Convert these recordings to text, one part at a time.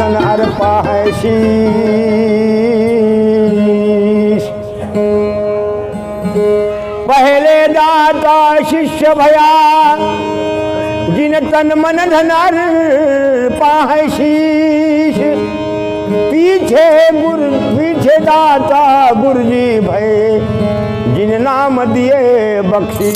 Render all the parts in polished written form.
धन अर्पा है शीश। पहले दाता शिष्य भया जिन तन मन धन अर्पा है शीश। पीछे दाता गुरु जी भय जिन नाम दिए बख्शी।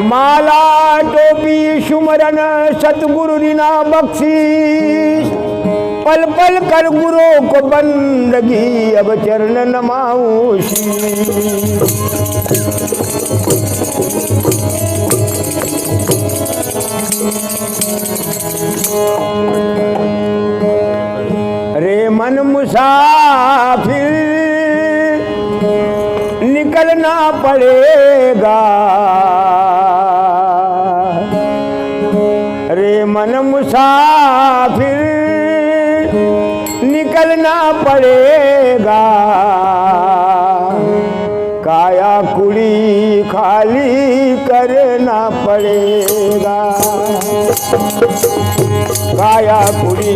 माला टोपी सुमरन सतगुरु रीना बख्शीश। पल पल कर गुरु को बंदगी अब चरण नमाऊशी। रे मन मुसाफिर निकलना पड़ेगा। रे मन मुसाफिर निकलना पड़ेगा। काया कुड़ी खाली करना पड़ेगा। काया कुड़ी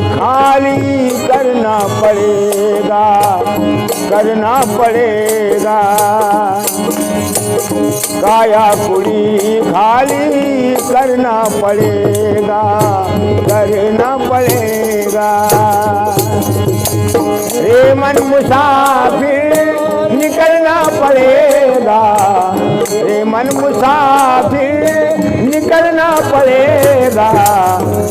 खाली करना पड़ेगा। करना पड़ेगा। काया कुड़ी खाली करना पड़ेगा। करना पड़ेगा। रे मन मुसाफिर निकलना पड़ेगा। रे मन मुसाफिर निकलना पड़ेगा।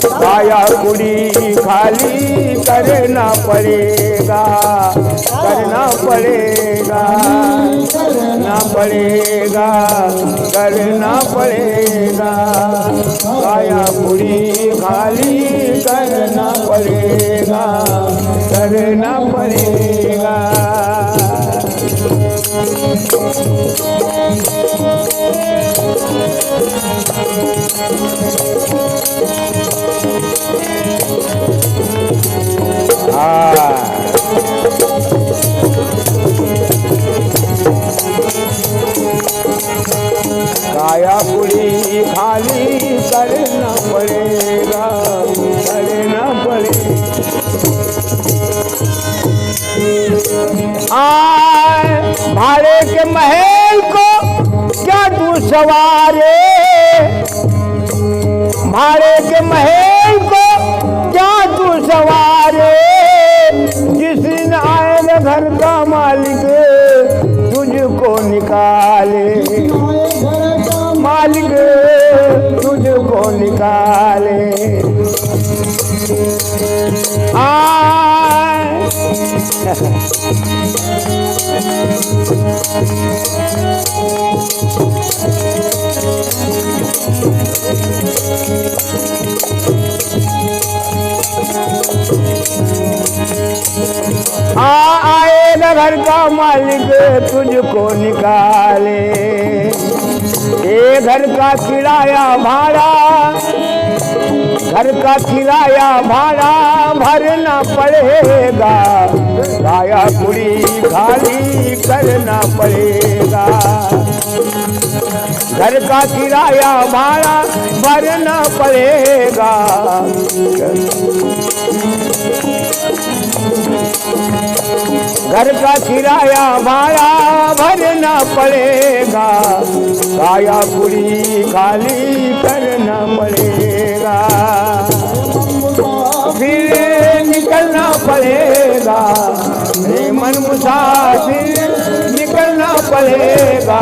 काया कुड़ी खाली करना पड़ेगा। करना पड़ेगा। करना पड़ेगा। करना पड़ेगा। काया कुड़ी खाली करना पड़ेगा। करना पड़ेगा। काया कुड़ी खाली करना पड़ेगा। करना पड़ेगा। भाड़े के महल को क्या तू सवारे। भाड़े के महल को क्या तू सवारे। जिस दिन आएगा घर का मालिक तुझको निकाले। मालिक तुझको निकाले। आएगा घर का मालिक तुझको निकाले। ये घर का किराया भाड़ा। घर का किराया भाड़ा भरना पड़ेगा। काया कुड़ी खाली करना पड़ेगा। घर का किराया भाड़ा भरना पड़ेगा। घर का किराया भाड़ा भरना पड़ेगा। काया कुड़ी खाली करना पड़ेगा। फिर निकलना पड़ेगा। मन मुसाफिर निकलना पड़ेगा।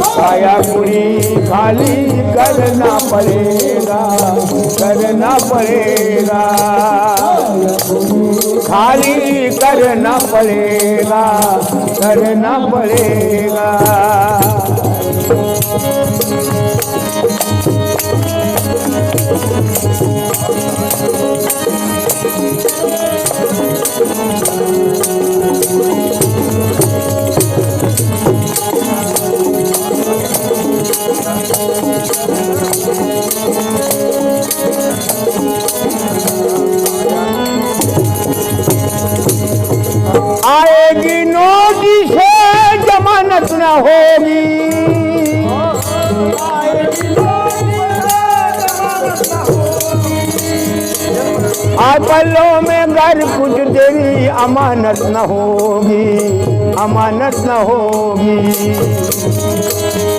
काया कुड़ी खाली करना पड़ेगा। करना पड़ेगा। खाली करना पड़ेगा। करना पड़ेगा। आएगी नोटिस से जमानत न होगी। आज पल्लों में घर कुछ तेरी अमानत न होगी, अमानत न होगी।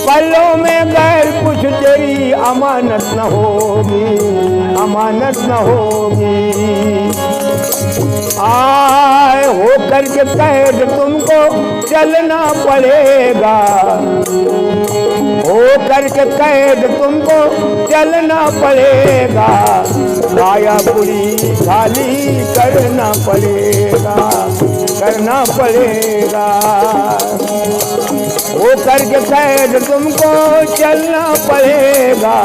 पल्लों में घर कुछ तेरी अमानत न होगी, अमानत न होगी। आए हो करके कैद तुमको चलना पड़ेगा, हो करके कैद तुमको चलना पड़ेगा। काया पूरी खाली करना पड़ेगा, करना पड़ेगा। वो करके कैद तुमको चलना पड़ेगा।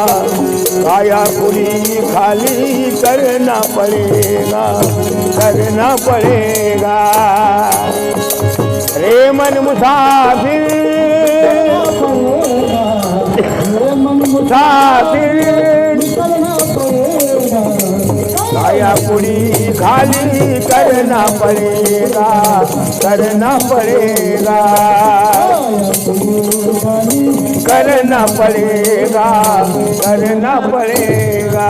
काया पूरी खाली करना पड़ेगा, करना पड़ेगा। रे मन मुसाफिर, मुसाफिर काया पूरी खाली करना पड़ेगा, करना पड़ेगा, करना पड़ेगा, करना पड़ेगा।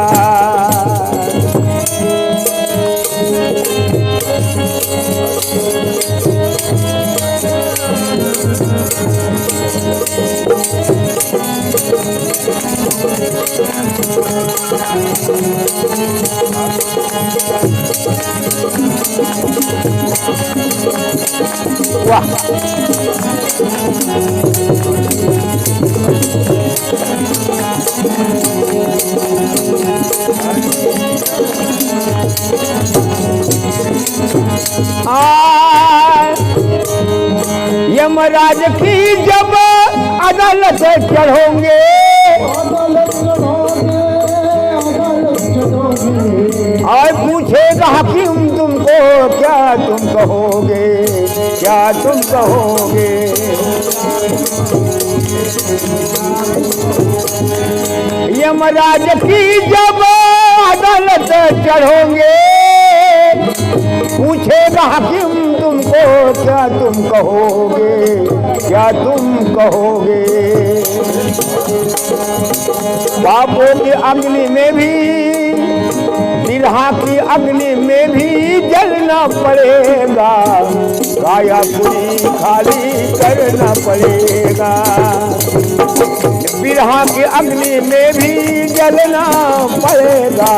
वाह यमराज की जब अदालत चढ़ोगे, और पूछेगा हकीम तुमको क्या तुम कहोगे, क्या तुम कहोगे। यमराज की जब अदालत चढ़ोगे, पूछेगा हकीम तुमको क्या तुम कहोगे, क्या तुम कहोगे। पापों की अग्नि में भी, बिरहा की अग्नि में भी जलना पड़ेगा। काया पूरी खाली करना पड़ेगा। बिरहा की अग्नि में भी जलना पड़ेगा।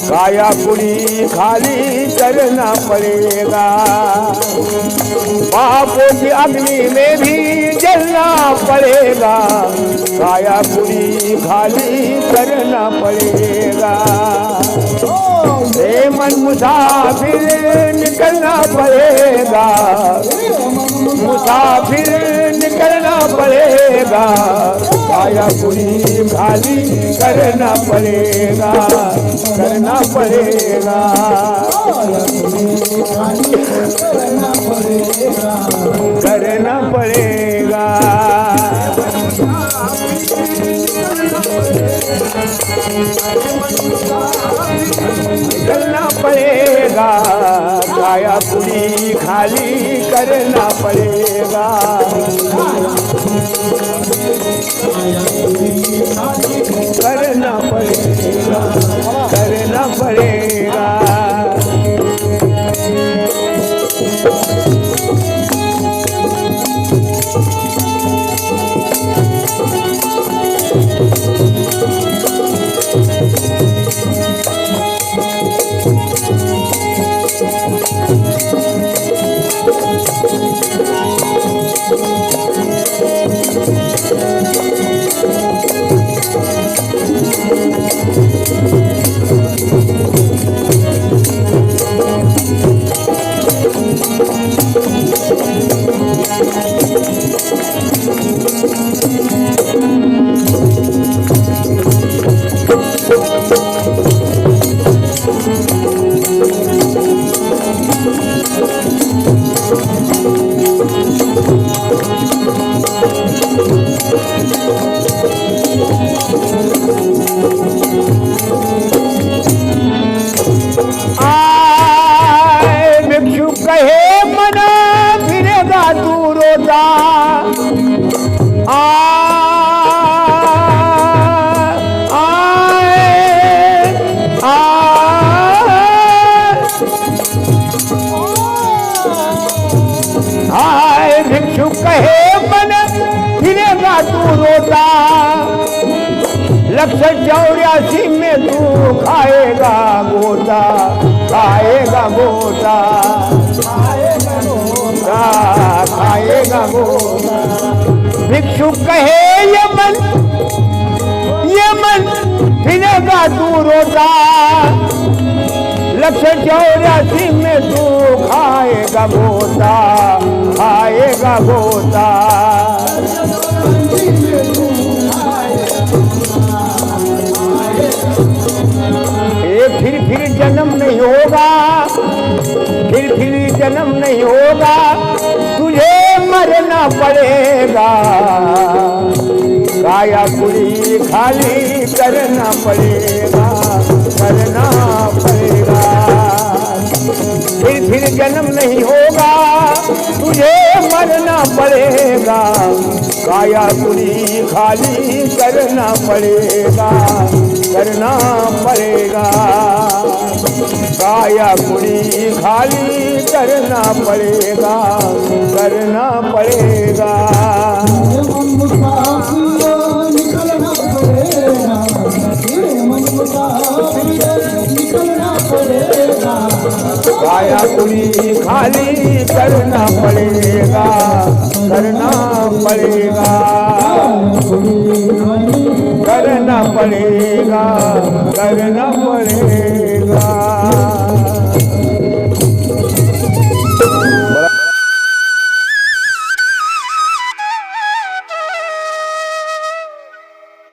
काया पूरी खाली करना पड़ेगा। पापों की अग्नि में भी जलना पड़ेगा। काया पूरी खाली करना पड़ेगा। हे मन मुसाफिर निकलना पड़ेगा, मुसाफिर निकलना पड़ेगा। काया पूरी खाली करना पड़ेगा, करना पड़ेगा, करना पड़ेगा। करना पड़ेगा। काया पूरी खाली करना पड़ेगा। करना पड़ेगा, करना पड़ेगा। 184 में तू खाएगा गोता, खाएगा गोता, खाएगा गोता। भिक्षु कहे ये मन फिरेगा तू रोता, 184 में तू खाएगा गोता, खाएगा गोता। फिर जन्म नहीं होगा, फिर जन्म नहीं होगा, तुझे मरना पड़ेगा, काया पूरी खाली करना पड़ेगा, करना पड़ेगा। फिर जन्म नहीं होगा, तुझे मरना पड़ेगा, काया पूरी खाली करना पड़ेगा, करना पड़ेगा, काया पूरी खाली करना पड़ेगा, करना पड़ेगा। काया पूरी खाली करना पड़ेगा, करना पड़ेगा, करना पड़ेगा, करना पड़ेगा।